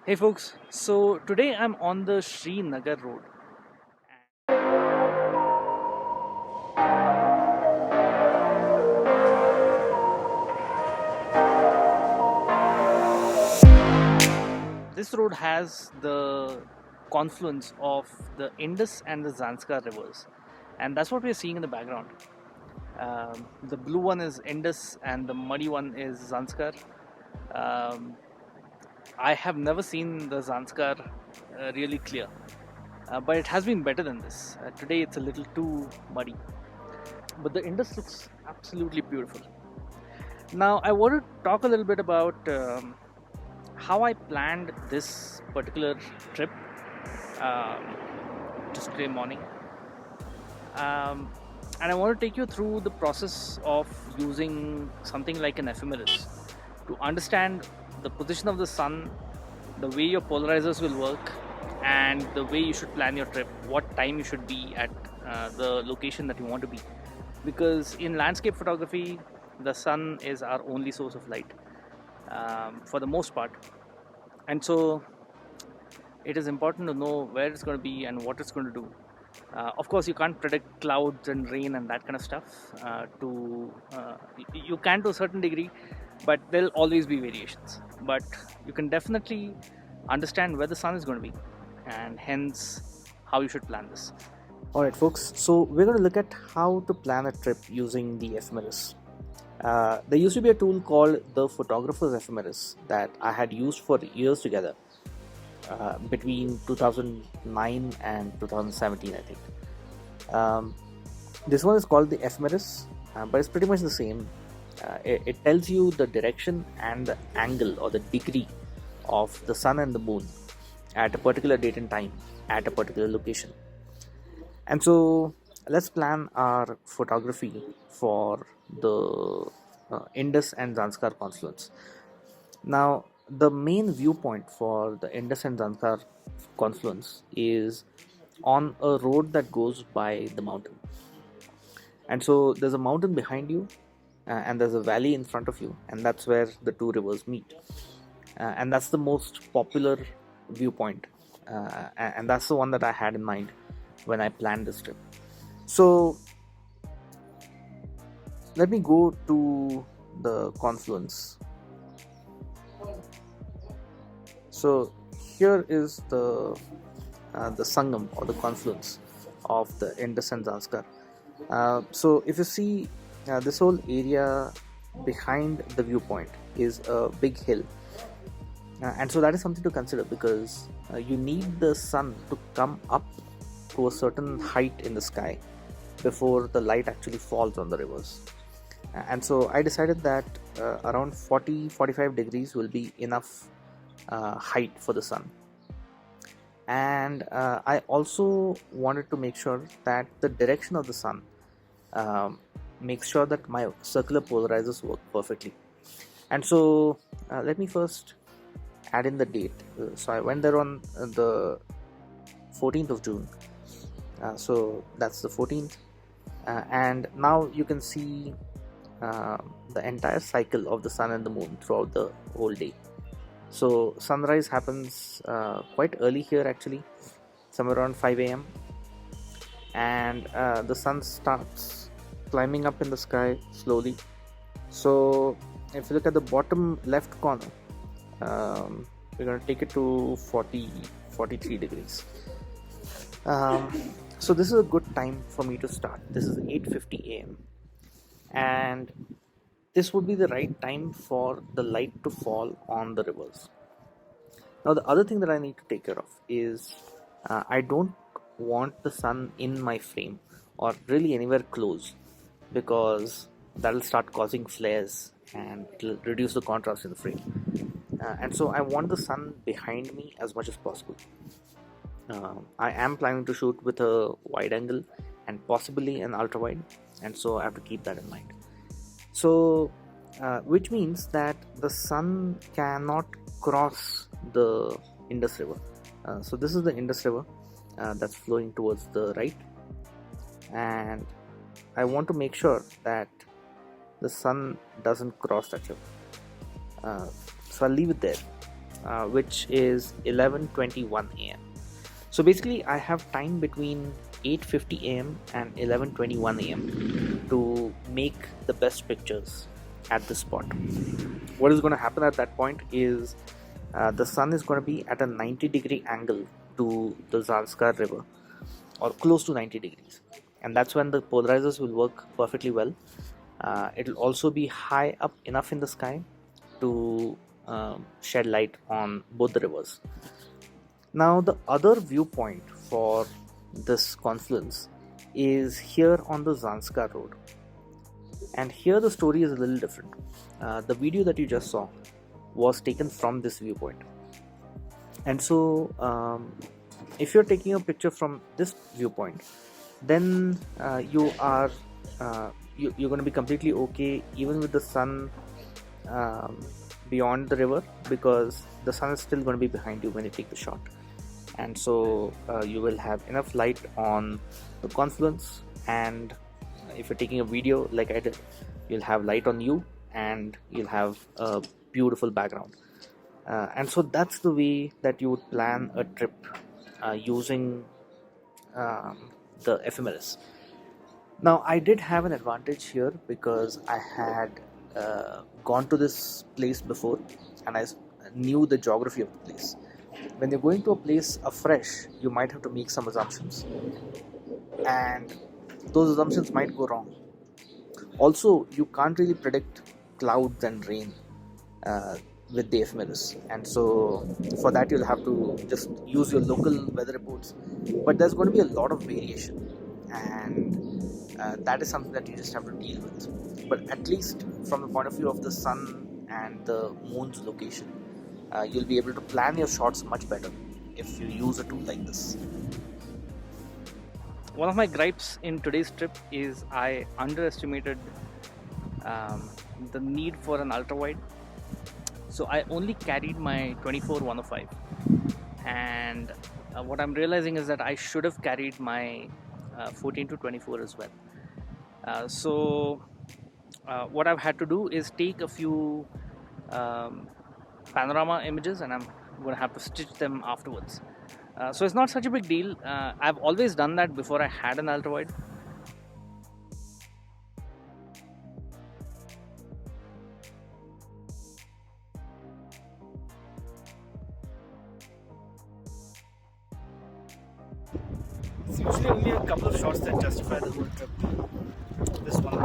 Hey folks, so today I'm on the Srinagar road. This road has the confluence of the Indus and the Zanskar rivers, and that's what we're seeing in the background. The blue one is Indus, and the muddy one is Zanskar. Um, I have never seen the Zanskar really clear, but it has been better than this. Today it's a little too muddy, but the Indus looks absolutely beautiful. Now, I want to talk a little bit about how I planned this particular trip um, just today morning. Um, and I want to take you through the process of using something like an ephemeris to understand the position of the sun, the way your polarizers will work, and the way you should plan your trip, what time you should be at the location that you want to be. Because in landscape photography, the sun is our only source of light for the most part, and so it is important to know where it's going to be and what it's going to do. Of course, you can't predict clouds and rain and that kind of stuff. You can to a certain degree, but there'll always be variations. But you can definitely understand where the sun is going to be, and hence how you should plan this. Alright, folks, so we're going to look at how to plan a trip using the ephemeris. There used to be a tool called the photographer's ephemeris that I had used for years together between 2009 and 2017, I think. This one is called the ephemeris, but it's pretty much the same. It tells you the direction and the angle or the degree of the sun and the moon at a particular date and time at a particular location. And so let's plan our photography for the Indus and Zanskar confluence. Now, the main viewpoint for the Indus and Zanskar confluence is on a road that goes by the mountain. And so there's a mountain behind you, and there's a valley in front of you, and that's where the two rivers meet. And that's the most popular viewpoint, and that's the one that I had in mind when I planned this trip. So let me go to the confluence. So here is the Sangam or the confluence of the Indus and Zanskar. So if you see this whole area behind the viewpoint is a big hill, and so that is something to consider because you need the sun to come up to a certain height in the sky before the light actually falls on the rivers. And so I decided that around 40-45 degrees will be enough height for the sun. And I also wanted to make sure that the direction of the sun makes sure that my circular polarizers work perfectly. And so let me first add in the date. So I went there on the 14th of June. So that's the 14th. And now you can see the entire cycle of the sun and the moon throughout the whole day. So sunrise happens quite early here actually, somewhere around 5 a.m. and the sun starts climbing up in the sky slowly. So if you look at the bottom left corner, we're going to take it to 43 degrees. So this is a good time for me to start. This is 8:50 a.m. and this would be the right time for the light to fall on the rivers. Now the other thing that I need to take care of is I don't want the sun in my frame or really anywhere close, because that will start causing flares and it will reduce the contrast in the frame. And so I want the sun behind me as much as possible. I am planning to shoot with a wide angle and possibly an ultra wide, and so I have to keep that in mind. So which means that the sun cannot cross the Indus River. So this is the Indus River that's flowing towards the right, and I want to make sure that the sun doesn't cross that river. So I'll leave it there. which is 11:21 a.m. So basically, I have time between 8:50 a.m. and 11:21 a.m. to make the best pictures at this spot. What is going to happen at that point is the sun is going to be at a 90-degree angle to the Zanskar river, or close to 90 degrees, and that's when the polarizers will work perfectly well. It will also be high up enough in the sky to shed light on both the rivers. Now, the other viewpoint for this confluence is here on the Zanskar road, and here the story is a little different. The video that you just saw was taken from this viewpoint, and so if you're taking a picture from this viewpoint, then you're going to be completely okay even with the sun beyond the river, because the sun is still going to be behind you when you take the shot, and so you will have enough light on the confluence, and if you're taking a video like I did, you'll have light on you and you'll have a beautiful background. And so that's the way that you would plan a trip using the ephemeris. Now, I did have an advantage here because I had gone to this place before, and I knew the geography of the place. When you're going to a place afresh, you might have to make some assumptions, and those assumptions might go wrong. Also, you can't really predict clouds and rain with the ephemeris, and so for that you'll have to just use your local weather reports, but there's going to be a lot of variation, and that is something that you just have to deal with. But at least from the point of view of the sun and the moon's location, you'll be able to plan your shots much better if you use a tool like this. One of my gripes in today's trip is I underestimated the need for an ultra wide. So I only carried my 24-105, and what I'm realizing is that I should have carried my 14-24 as well. So what I've had to do is take a few panorama images, and I'm going to have to stitch them afterwards. So it's not such a big deal. I've always done that before I had an ultra wide. It's usually only a couple of shots that justify the whole trip. This one